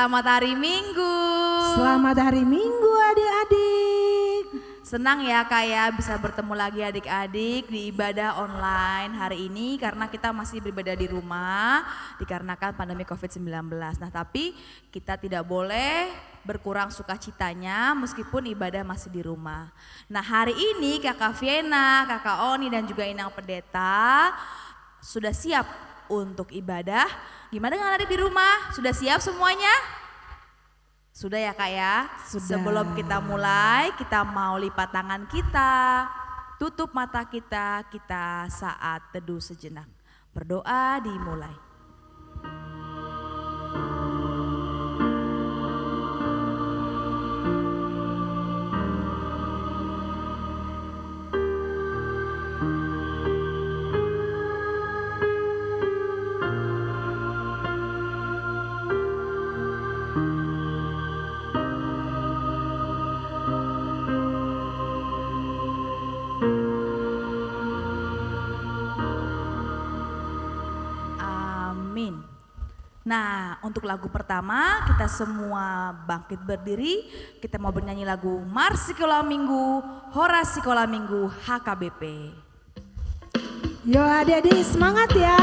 Selamat hari Minggu. Selamat hari Minggu adik-adik. Senang ya Kak ya bisa bertemu lagi adik-adik di ibadah online hari ini karena kita masih beribadah di rumah dikarenakan pandemi COVID-19. Nah tapi kita tidak boleh berkurang sukacitanya meskipun ibadah masih di rumah. Nah hari ini Kakak Viena, Kakak Oni dan juga Inang Pendeta sudah siap untuk ibadah. Gimana dengan adik di rumah? Sudah siap semuanya? Sudah ya Kak ya? Sudah. Sebelum kita mulai, kita mau lipat tangan kita, tutup mata kita saat teduh sejenak. Berdoa dimulai. Nah, untuk lagu pertama kita semua bangkit berdiri, kita mau bernyanyi lagu Mars Sekolah Minggu, Hora Sekolah Minggu HKBP. Yo adik-adik semangat ya.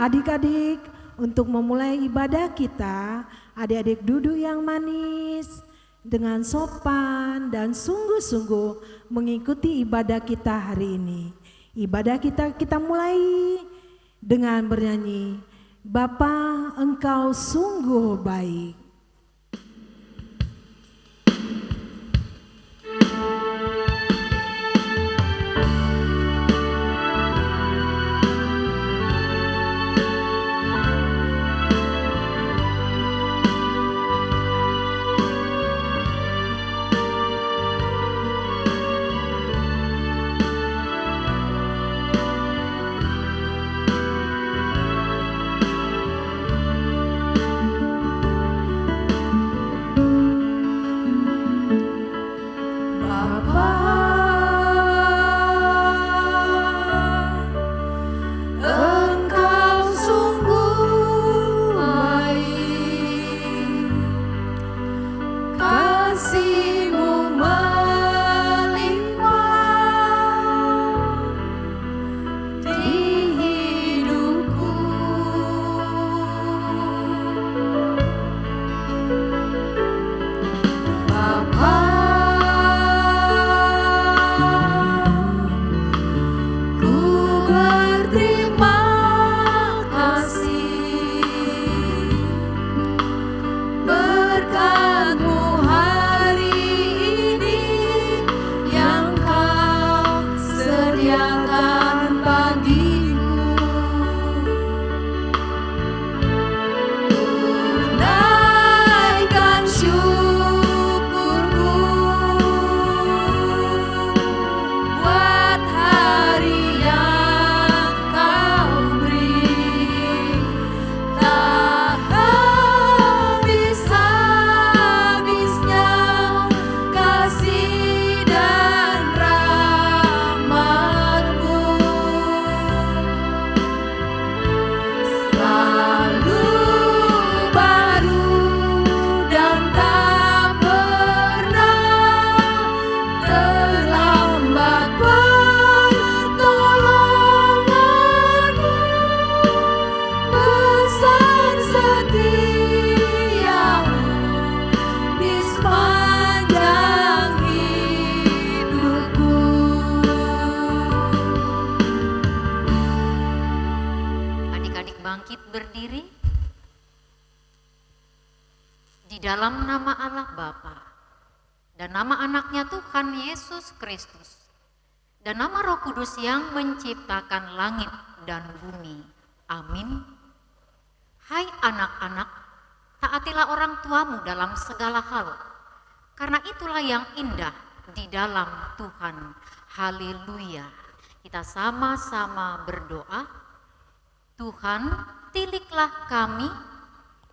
Adik-adik, untuk memulai ibadah kita, adik-adik duduk yang manis dengan sopan dan sungguh-sungguh mengikuti ibadah kita hari ini. Ibadah kita mulai dengan bernyanyi, Bapa Engkau sungguh baik. Naikkan syukurku bangkit berdiri. Di dalam nama Allah Bapa dan nama anaknya Tuhan Yesus Kristus dan nama Roh Kudus yang menciptakan langit dan bumi. Amin. Hai anak-anak, taatilah orang tuamu dalam segala hal, karena itulah yang indah di dalam Tuhan. Haleluya. Kita sama-sama berdoa. Tuhan, tiliklah kami,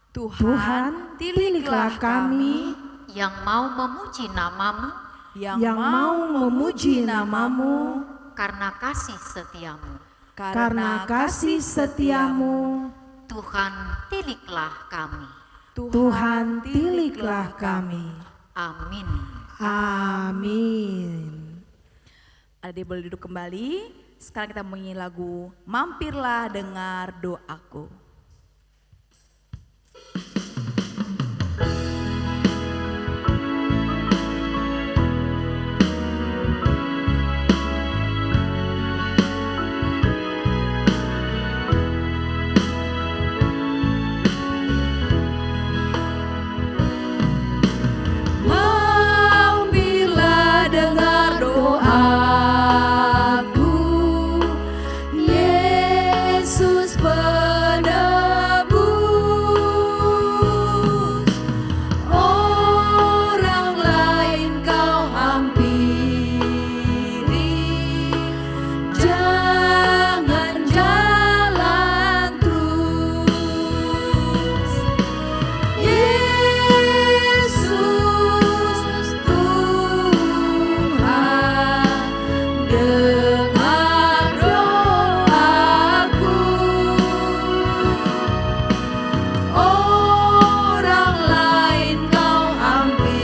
Tuhan, tiliklah kami yang mau memuji namamu, yang mau memuji namamu, karena kasih setiamu. karena kasih setiamu. Tuhan, tiliklah kami. Tuhan, tiliklah kami. Amin. Amin. Adik boleh duduk kembali. Sekarang kita menyanyi lagu Mampirlah Dengar Doaku. Mampirlah dengar doaku, Yesus penebus. Orang lain kau hampiri, jangan jalan terus. Yesus Tuhan, dengar doaku. Orang lain kau hampiri,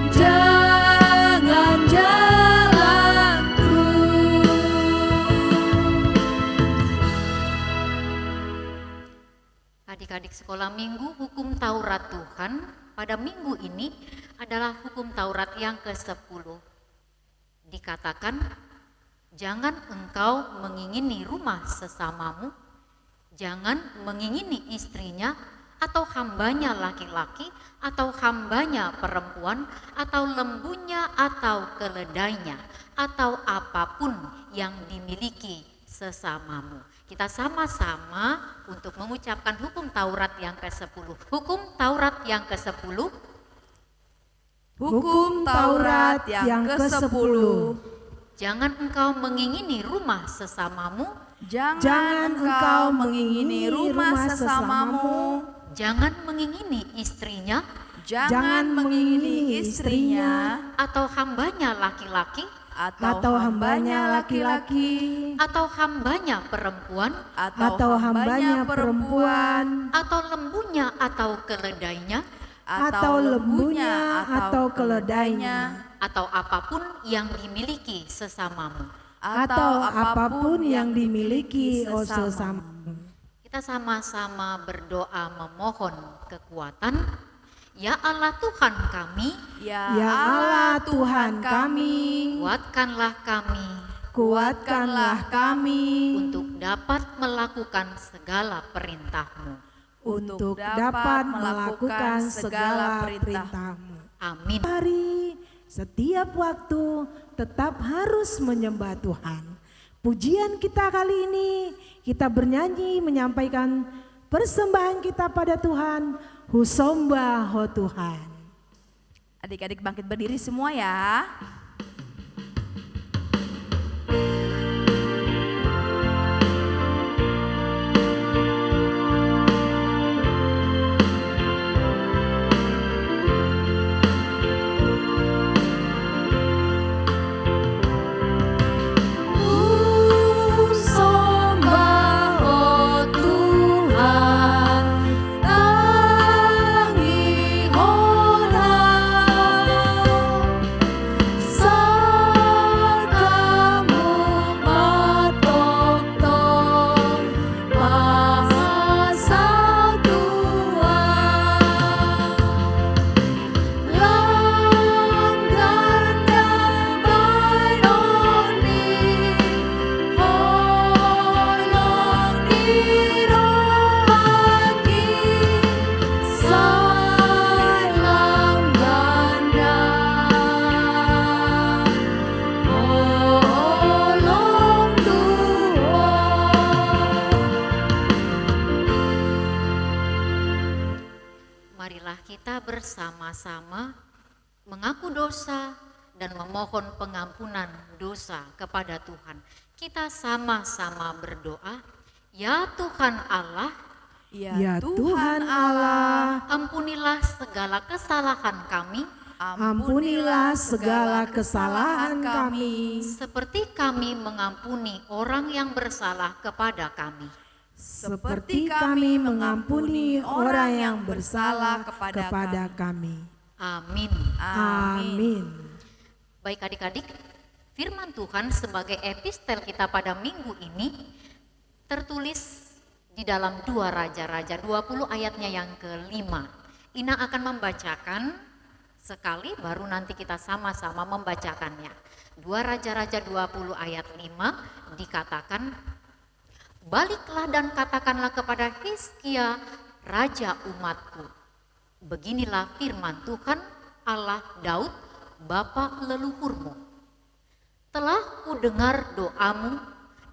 jangan jalan terus. Adik-adik sekolah minggu hukum Taurat Tuhan pada minggu ini adalah hukum Taurat yang ke-10. Dikatakan, jangan engkau mengingini rumah sesamamu, jangan mengingini istrinya atau hambanya laki-laki atau hambanya perempuan atau lembunya atau keledainya atau apapun yang dimiliki sesamamu. Kita sama-sama untuk mengucapkan hukum Taurat yang ke-10. Hukum Taurat yang ke-10. Hukum Taurat yang ke-10. Jangan engkau mengingini rumah sesamamu, Jangan engkau mengingini rumah sesamamu. jangan mengingini istrinya Jangan mengingini istrinya atau hambanya laki-laki atau hambanya laki-laki atau hambanya perempuan atau hambanya perempuan atau lembunya atau keledainya atau lembunya atau keledainya atau apapun yang dimiliki sesamamu. Atau apapun yang dimiliki sesamamu. Kita sama-sama berdoa memohon kekuatan. Ya Allah Tuhan kami, Ya Ya Allah Tuhan kami, kuatkanlah kami kuatkanlah kami untuk dapat melakukan segala perintah-Mu. untuk dapat melakukan segala perintah-Mu. Amin. Hari, setiap waktu tetap harus menyembah Tuhan. Pujian kita kali ini, kita bernyanyi menyampaikan persembahan kita pada Tuhan. Husomba ho Tuhan. Adik-adik bangkit berdiri semua ya. So marilah kita bersama-sama mengaku dosa dan memohon pengampunan dosa kepada Tuhan. Kita sama-sama berdoa, ya Tuhan Allah, Ya Tuhan Allah, ampunilah segala kesalahan kami, ampunilah segala kesalahan kami, seperti kami mengampuni orang yang bersalah kepada kami. seperti kami mengampuni orang yang bersalah kepada kami. Amin. Amin. Baik adik-adik, firman Tuhan sebagai epistel kita pada minggu ini tertulis di dalam 2 Raja-Raja 20 ayatnya yang ke-5. Ina akan membacakan sekali, baru nanti kita sama-sama membacakannya. 2 Raja-Raja 20 ayat 5 dikatakan, baliklah dan katakanlah kepada Hizkia, raja umatku, beginilah firman Tuhan Allah Daud, bapa leluhurmu. Telah kudengar doamu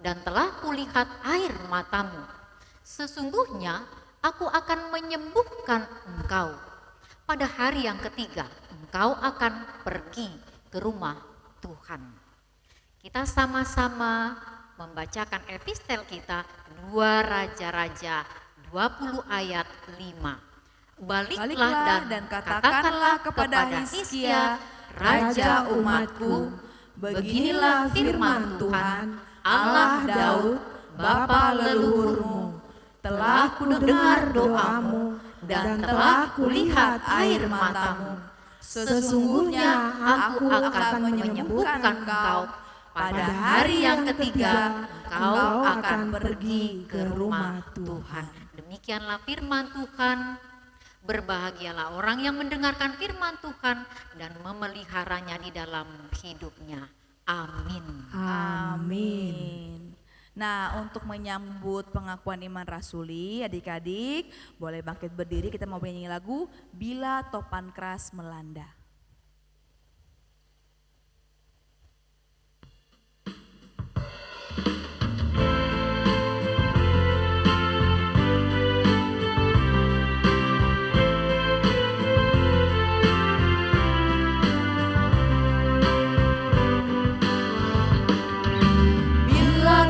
dan telah kulihat air matamu. Sesungguhnya aku akan menyembuhkan engkau. Pada hari yang ketiga engkau akan pergi ke rumah Tuhan. Kita sama-sama membacakan epistel kita 2 Raja-Raja 20 ayat 5. Baliklah dan katakanlah kepada Hizkia, raja umatku, beginilah firman Tuhan Allah Daud, bapa leluhurmu. Telah kudengar doamu dan telah kulihat air matamu. Sesungguhnya aku akan menyembuhkan engkau. Pada hari yang ketiga engkau akan pergi ke rumah Tuhan. Demikianlah firman Tuhan. Berbahagialah orang yang mendengarkan firman Tuhan dan memeliharanya di dalam hidupnya. Amin. Amin. Nah, untuk menyambut pengakuan iman rasuli, adik-adik boleh bangkit berdiri, kita mau bernyanyi lagu Bila Topan Keras Melanda.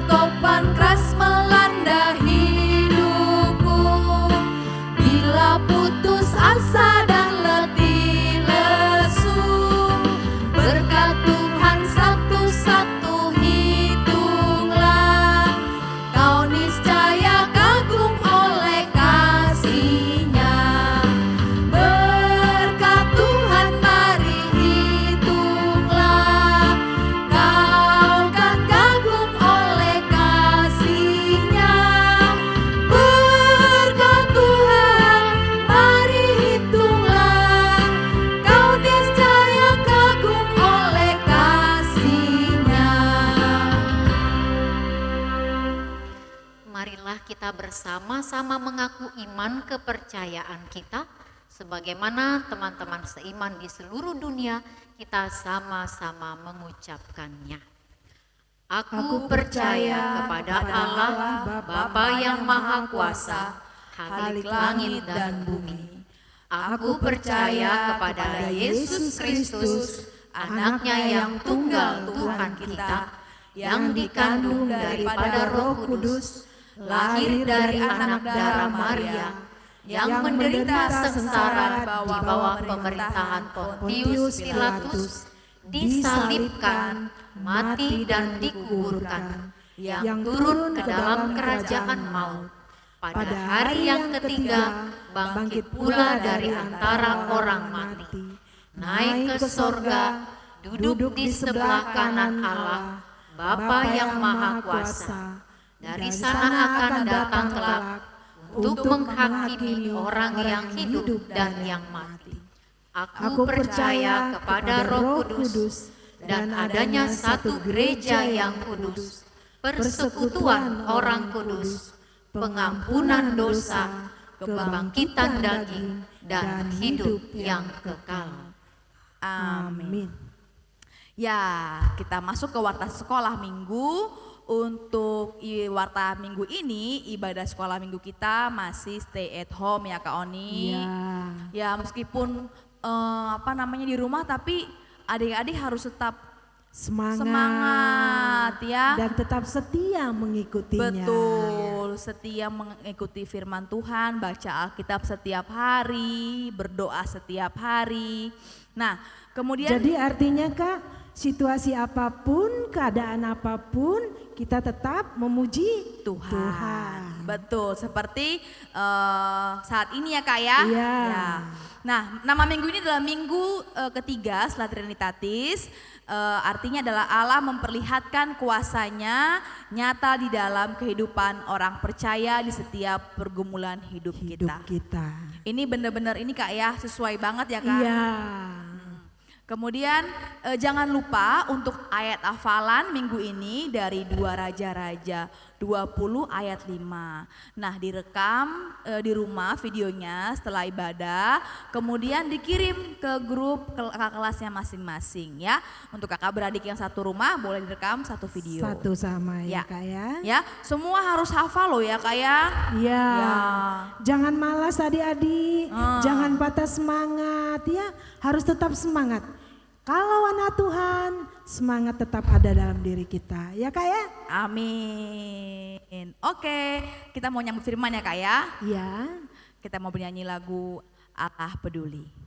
Topan keras melanda hidupku, bila putus asa dan letih lesu, berkat Tuhan satu-satu hitunglah, kau niscaya kagum oleh kasih-Nya. Berkat Tuhan mari hitunglah, kau kan kagum oleh kasih-Nya. Berkat Tuhan mari hitunglah, kau niscaya kagum oleh kasih-Nya. Marilah kita bersama-sama mengaku iman kepercayaan kita. Sebagaimana teman-teman seiman di seluruh dunia, kita sama-sama mengucapkannya. Aku percaya kepada Allah, Bapa yang Maha Kuasa, Khalik langit dan bumi. Aku percaya kepada Yesus Kristus, anaknya yang tunggal Tuhan kita, yang dikandung daripada Roh Kudus, lahir dari anak darah Maria, yang menderita sengsara di bawah pemerintahan Pontius Pilatus, disalibkan, mati dan dikuburkan, yang turun ke dalam kerajaan maut. Pada hari yang ketiga bangkit pula dari antara orang mati, naik ke sorga, duduk di sebelah kanan Allah, Bapa yang Maha Kuasa. Dari sana akan datang kelak untuk menghakimi orang yang hidup dan yang mati. Aku percaya kepada Roh Kudus dan adanya satu gereja yang kudus, persekutuan orang kudus, pengampunan dosa, kebangkitan daging, dan hidup yang kekal. Amin. Ya, kita masuk ke warta sekolah minggu untuk warta minggu ini, ibadah sekolah minggu kita masih stay at home ya Kak Oni. Iya. Ya meskipun di rumah, tapi adik-adik harus tetap semangat ya. Dan tetap setia mengikutinya. Betul, setia mengikuti firman Tuhan, baca Alkitab setiap hari, berdoa setiap hari. Nah, kemudian Jadi artinya Kak, situasi apapun, keadaan apapun, kita tetap memuji Tuhan. Betul, seperti saat ini ya Kak ya. Iya. Ya. Nah, nama minggu ini adalah minggu ketiga setelah Trinitatis. Artinya adalah Allah memperlihatkan kuasanya nyata di dalam kehidupan orang percaya di setiap pergumulan hidup kita. Ini benar-benar ini Kak ya, sesuai banget ya Kak. Iya. Kemudian jangan lupa untuk ayat hafalan minggu ini dari 2 Raja-Raja 20 ayat 5. Nah direkam di rumah videonya setelah ibadah, kemudian dikirim ke grup kakak kelasnya masing-masing ya. Untuk kakak beradik yang satu rumah boleh direkam satu video. Satu sama ya Ya. Kak ya. Ya, semua harus hafal loh ya Kak ya. Iya. Ya. Jangan malas adik-adik, jangan patah semangat ya, harus tetap semangat. Kalau anak Tuhan, semangat tetap ada dalam diri kita, ya Kak ya? Amin. Oke, kita mau nyambut firman ya Kak ya. Iya. Kita mau bernyanyi lagu Allah Peduli.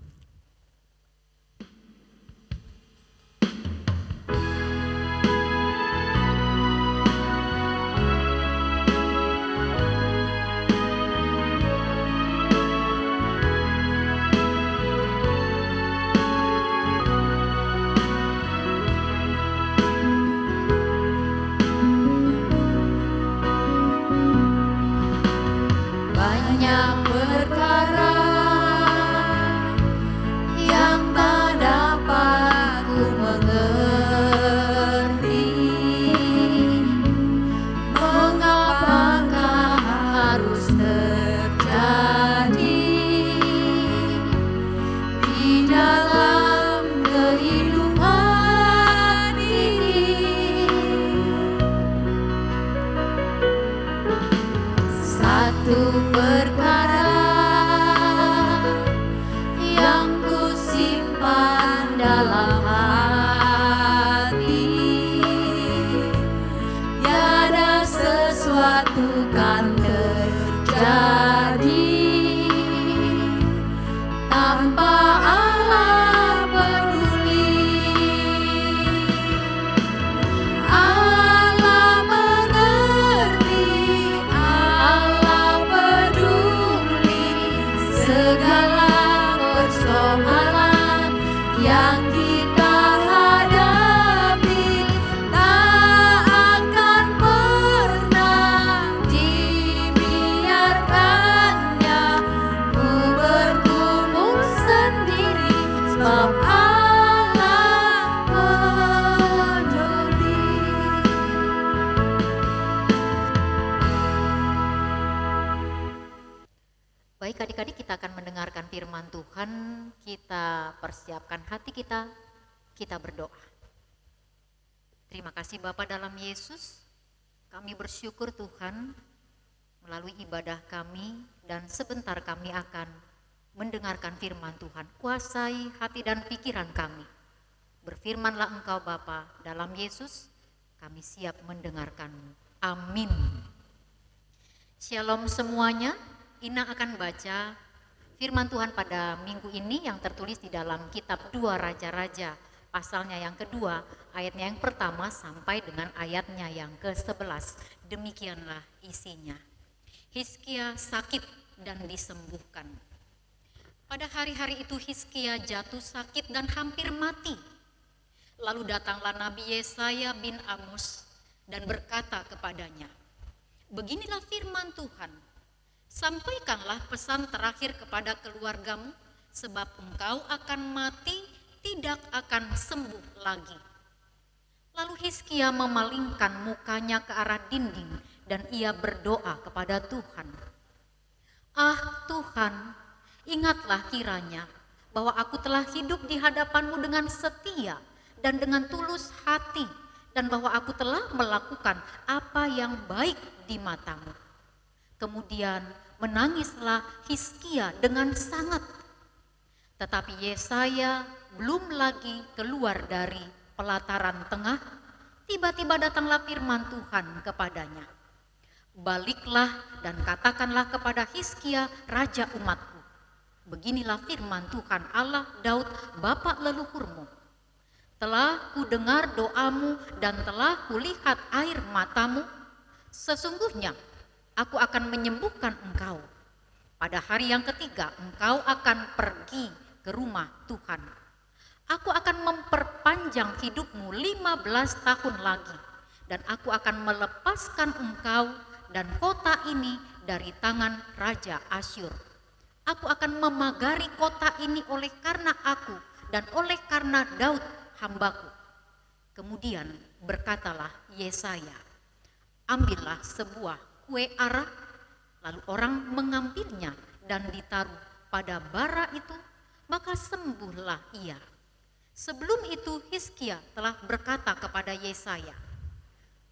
Banyak perkara yang tak dapat ku mengerti. Mengapakah harus terjadi di dalam kehidupan ini? Satu perkara yang ku simpan dalam hati, tiada sesuatu kan terjadi tanpa Allah peduli. Allah mengerti, Allah peduli segala persoalan yang kita hadapi. Tak akan pernah dibiarkannya ku bergumul sendiri, sebab Allah peduli. Baik adik-adik, kita akan mendengarkan firman Tuhan, kita persiapkan hati kita berdoa. Terima kasih Bapa dalam Yesus, kami bersyukur Tuhan melalui ibadah kami dan sebentar kami akan mendengarkan firman Tuhan. Kuasai hati dan pikiran kami. Berfirmanlah Engkau Bapa dalam Yesus, kami siap mendengarkan-Mu. Amin. Shalom semuanya. Ina akan baca firman Tuhan pada minggu ini yang tertulis di dalam kitab 2 Raja-Raja, pasalnya yang kedua, ayatnya yang pertama sampai dengan ayatnya yang ke-11. Demikianlah isinya. Hizkia sakit dan disembuhkan. Pada hari-hari itu Hizkia jatuh sakit dan hampir mati. Lalu datanglah Nabi Yesaya bin Amos dan berkata kepadanya, beginilah firman Tuhan, sampaikanlah pesan terakhir kepada keluargamu, sebab engkau akan mati, tidak akan sembuh lagi. Lalu Hizkia memalingkan mukanya ke arah dinding dan ia berdoa kepada Tuhan. Ah Tuhan, ingatlah kiranya bahwa aku telah hidup di hadapan-Mu dengan setia dan dengan tulus hati, dan bahwa aku telah melakukan apa yang baik di matamu. Kemudian menangislah Hizkia dengan sangat. Tetapi Yesaya belum lagi keluar dari pelataran tengah, tiba-tiba datanglah firman Tuhan kepadanya. Baliklah dan katakanlah kepada Hizkia, raja umatku. Beginilah firman Tuhan Allah Daud, bapa leluhurmu. Telah kudengar doamu dan telah kulihat air matamu. Sesungguhnya aku akan menyembuhkan engkau. Pada hari yang ketiga engkau akan pergi ke rumah Tuhan. Aku akan memperpanjang hidupmu 15 tahun lagi. Dan aku akan melepaskan engkau dan kota ini dari tangan Raja Asyur. Aku akan memagari kota ini oleh karena aku dan oleh karena Daud hambaku. Kemudian berkatalah Yesaya, ambillah sebuah kue ara, lalu orang mengambilnya dan ditaruh pada bara itu, maka sembuhlah ia. Sebelum itu Hizkia telah berkata kepada Yesaya,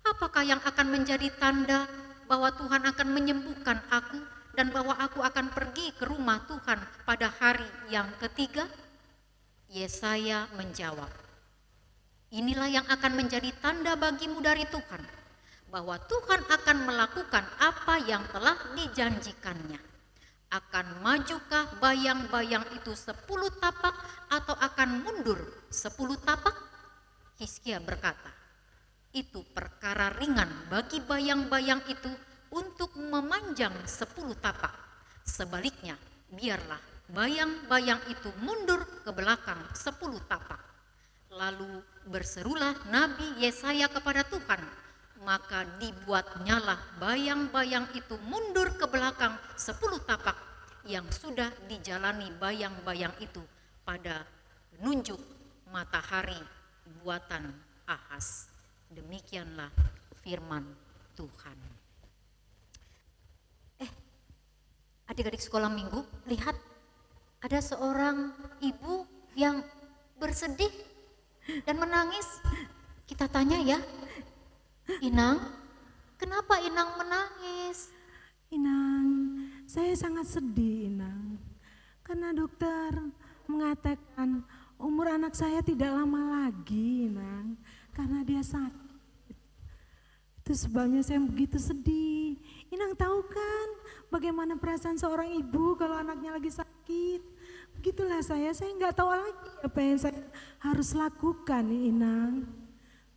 apakah yang akan menjadi tanda bahwa Tuhan akan menyembuhkan aku dan bahwa aku akan pergi ke rumah Tuhan pada hari yang ketiga? Yesaya menjawab, inilah yang akan menjadi tanda bagimu dari Tuhan, bahwa Tuhan akan melakukan apa yang telah dijanjikannya. Akan majukah bayang-bayang itu 10 tapak atau akan mundur 10 tapak? Hizkia berkata, itu perkara ringan bagi bayang-bayang itu untuk memanjang 10 tapak. Sebaliknya, biarlah bayang-bayang itu mundur ke belakang 10 tapak. Lalu berserulah Nabi Yesaya kepada Tuhan, maka dibuatnyalah bayang-bayang itu mundur ke belakang 10 tapak yang sudah dijalani bayang-bayang itu pada penunjuk matahari buatan Ahaz. Demikianlah firman Tuhan. Adik-adik sekolah minggu, lihat ada seorang ibu yang bersedih dan menangis. Kita tanya ya, Inang, kenapa Inang menangis? Inang, saya sangat sedih Inang. Karena dokter mengatakan umur anak saya tidak lama lagi Inang. Karena dia sakit. Itu sebabnya saya begitu sedih. Inang tahu kan bagaimana perasaan seorang ibu kalau anaknya lagi sakit. Begitulah saya nggak tahu lagi apa yang saya harus lakukan Inang.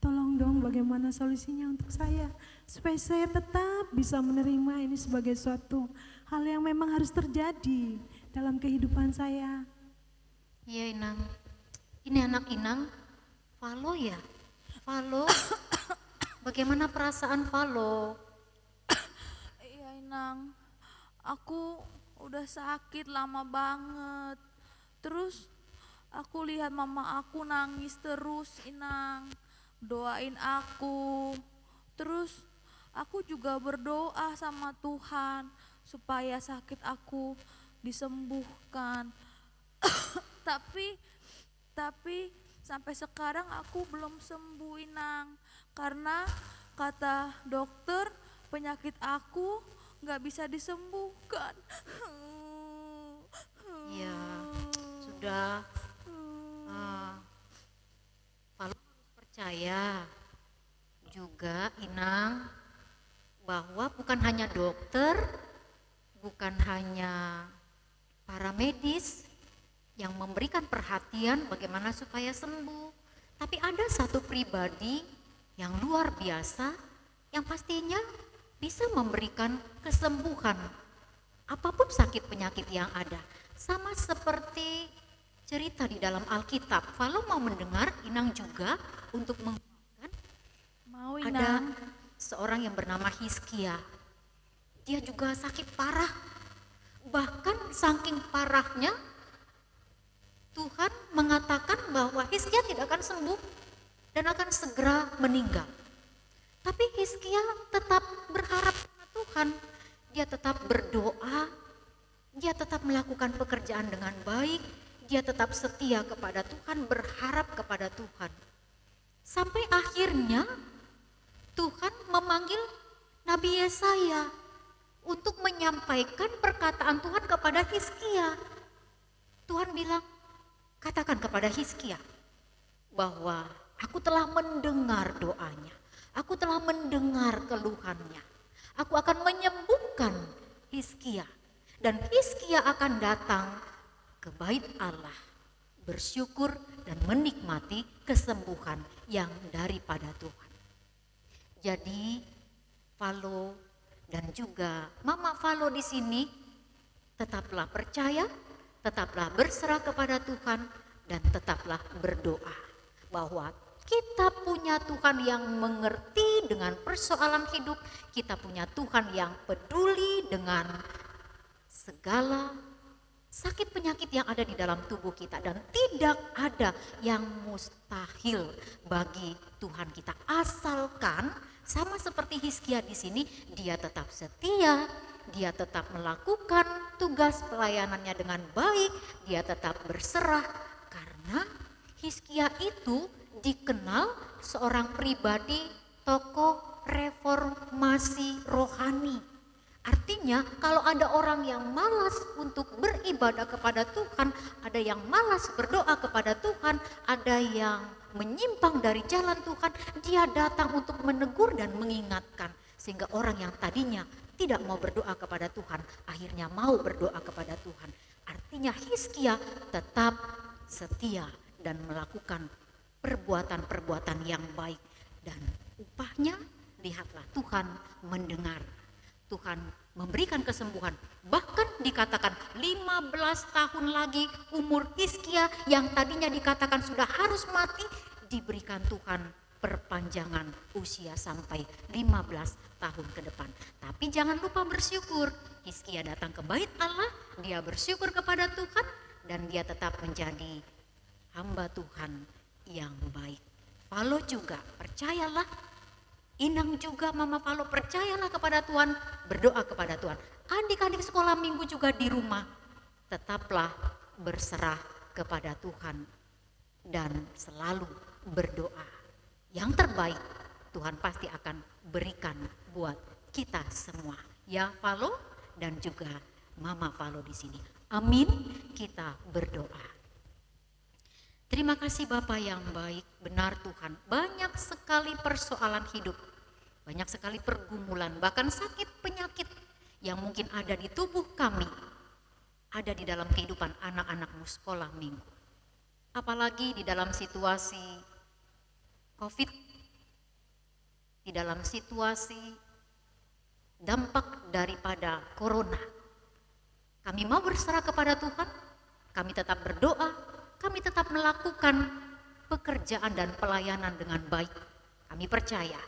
Tolong dong bagaimana solusinya untuk saya. Supaya saya tetap bisa menerima ini sebagai suatu hal yang memang harus terjadi dalam kehidupan saya. Iya Inang, ini anak Inang, Valo ya? Valo, bagaimana perasaan Valo? Iya Inang, aku udah sakit lama banget. Terus aku lihat mama aku nangis terus Inang, doain aku. Terus aku juga berdoa sama Tuhan supaya sakit aku disembuhkan. Tapi sampai sekarang aku belum sembuh Inang, karena kata dokter penyakit aku nggak bisa disembuhkan. Ya, sudah. Kalau harus percaya juga Inang, bahwa bukan hanya dokter, bukan hanya para medis yang memberikan perhatian bagaimana supaya sembuh, tapi ada satu pribadi yang luar biasa yang pastinya bisa memberikan kesembuhan apapun sakit penyakit yang ada. Sama seperti cerita di dalam Alkitab. Kalau mau mendengar, Inang juga untuk mengatakan, Mau ada Inang. seorang yang bernama Hizkia. Dia juga sakit parah. Bahkan saking parahnya Tuhan mengatakan bahwa Hizkia tidak akan sembuh dan akan segera meninggal. Tapi Hizkia tetap berharap pada Tuhan. Dia tetap berdoa, dia tetap melakukan pekerjaan dengan baik, dia tetap setia kepada Tuhan, berharap kepada Tuhan. Sampai akhirnya Tuhan memanggil Nabi Yesaya untuk menyampaikan perkataan Tuhan kepada Hizkia. Tuhan bilang, katakan kepada Hizkia bahwa aku telah mendengar doanya, aku telah mendengar keluhannya, aku akan menyembuhkan Hizkia, dan Hizkia akan datang ke bait Allah, bersyukur dan menikmati kesembuhan yang daripada Tuhan. Jadi Valo dan juga Mama Valo di sini tetaplah percaya, tetaplah berserah kepada Tuhan, dan tetaplah berdoa bahwa kita punya Tuhan yang mengerti dengan persoalan hidup, kita punya Tuhan yang peduli dengan segala sakit penyakit yang ada di dalam tubuh kita, dan tidak ada yang mustahil bagi Tuhan kita, asalkan sama seperti Hizkia di sini, dia tetap setia, dia tetap melakukan tugas pelayanannya dengan baik, dia tetap berserah, karena Hizkia itu dikenal seorang pribadi tokoh reformasi rohani. Artinya kalau ada orang yang malas untuk beribadah kepada Tuhan, ada yang malas berdoa kepada Tuhan, ada yang menyimpang dari jalan Tuhan, dia datang untuk menegur dan mengingatkan. Sehingga orang yang tadinya tidak mau berdoa kepada Tuhan, akhirnya mau berdoa kepada Tuhan. Artinya Hizkia tetap setia dan melakukan perbuatan-perbuatan yang baik. Dan upahnya, lihatlah, Tuhan mendengar. Tuhan memberikan kesembuhan. Bahkan dikatakan 15 tahun lagi umur Hizkia yang tadinya dikatakan sudah harus mati, diberikan Tuhan perpanjangan usia sampai 15 tahun ke depan. Tapi jangan lupa bersyukur. Hizkia datang ke bait Allah, dia bersyukur kepada Tuhan, dan dia tetap menjadi hamba Tuhan yang baik. Valo juga, percayalah. Inang juga, Mama Valo, percayalah kepada Tuhan, berdoa kepada Tuhan. Adik-adik sekolah minggu juga di rumah, tetaplah berserah kepada Tuhan dan selalu berdoa. Yang terbaik Tuhan pasti akan berikan buat kita semua. Ya Valo dan juga Mama Valo di sini. Amin, kita berdoa. Terima kasih Bapa yang baik, benar Tuhan. Banyak sekali persoalan hidup, banyak sekali pergumulan, bahkan sakit penyakit yang mungkin ada di tubuh kami, ada di dalam kehidupan anak-anakmu sekolah minggu. Apalagi di dalam situasi COVID, di dalam situasi dampak daripada corona. Kami mau berserah kepada Tuhan, kami tetap berdoa, kami tetap melakukan pekerjaan dan pelayanan dengan baik. Kami percaya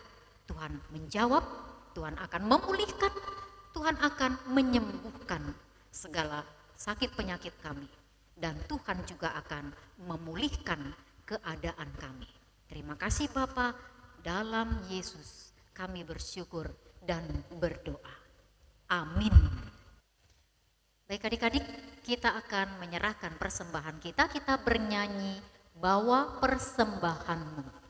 Tuhan menjawab, Tuhan akan memulihkan, Tuhan akan menyembuhkan segala sakit penyakit kami. Dan Tuhan juga akan memulihkan keadaan kami. Terima kasih Bapa, dalam Yesus kami bersyukur dan berdoa. Amin. Baik adik-adik, kita akan menyerahkan persembahan kita. Kita bernyanyi, bawa persembahanmu.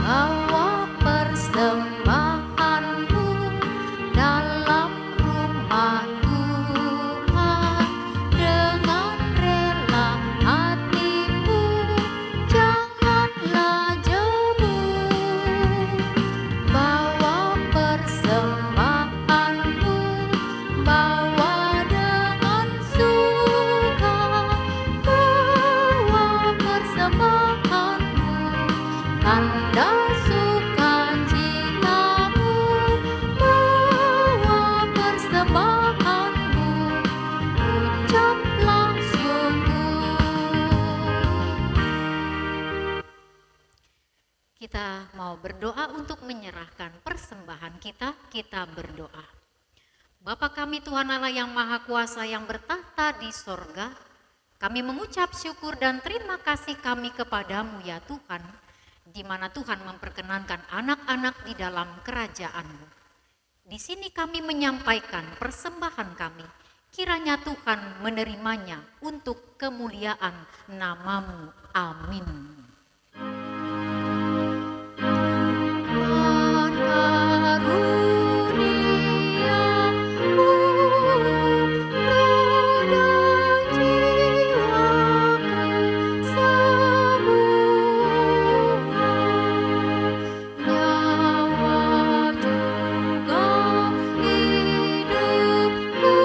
Bawa persembahanmu dalam rumah Tuhan dengan rela hatimu, janganlah jemu. Bawa persembahanmu, bawa dengan suka, bawa persembahanmu, tanda sukacitamu, bawa persembahanmu, ucaplah syukur. Kita mau berdoa untuk menyerahkan persembahan kita. Kita berdoa. Bapa kami Tuhan Allah yang Maha Kuasa yang bertahta di sorga, kami mengucap syukur dan terima kasih kami kepadamu ya Tuhan. di mana Tuhan memperkenankan anak-anak di dalam kerajaan-Mu. Di sini kami menyampaikan persembahan kami, kiranya Tuhan menerimanya untuk kemuliaan nama-Mu. Amin. Tuhan karuniamu, roh dan jiwaku semua, nyawa juga hidupku,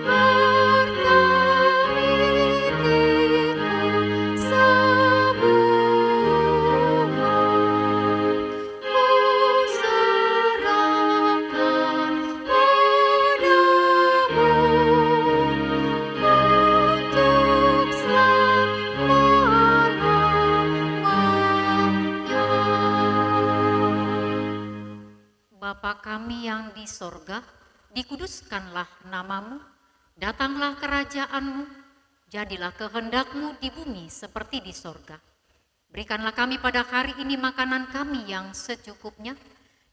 harta milikku semua. Bapa kami yang di sorga, dikuduskanlah nama-Mu, datanglah kerajaan-Mu, jadilah kehendak-Mu di bumi seperti di sorga. Berikanlah kami pada hari ini makanan kami yang secukupnya,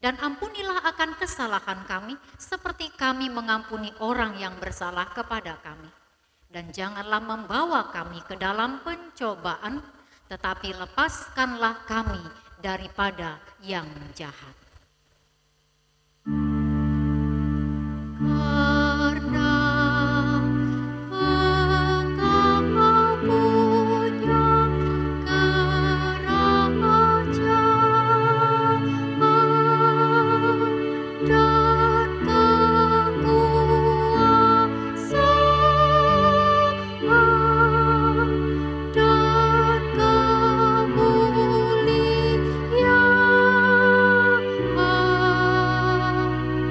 dan ampunilah akan kesalahan kami seperti kami mengampuni orang yang bersalah kepada kami. Dan janganlah membawa kami ke dalam pencobaan, tetapi lepaskanlah kami daripada yang jahat. Karena Engkau punya kerajaan dan kekuasaan dan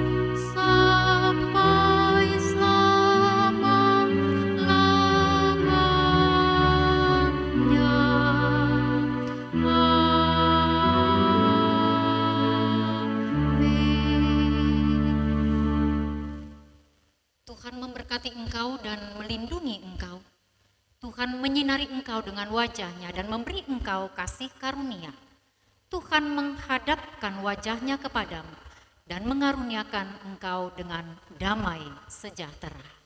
kemuliaan sampai selama-lamanya. Amin. Tuhan memberkati engkau dan melindungi engkau. Tuhan menyinari engkau dengan wajah-Nya dan memberi engkau kasih karunia. Tuhan menghadapkan wajah-Nya kepadamu dan mengaruniakan engkau dengan damai sejahtera.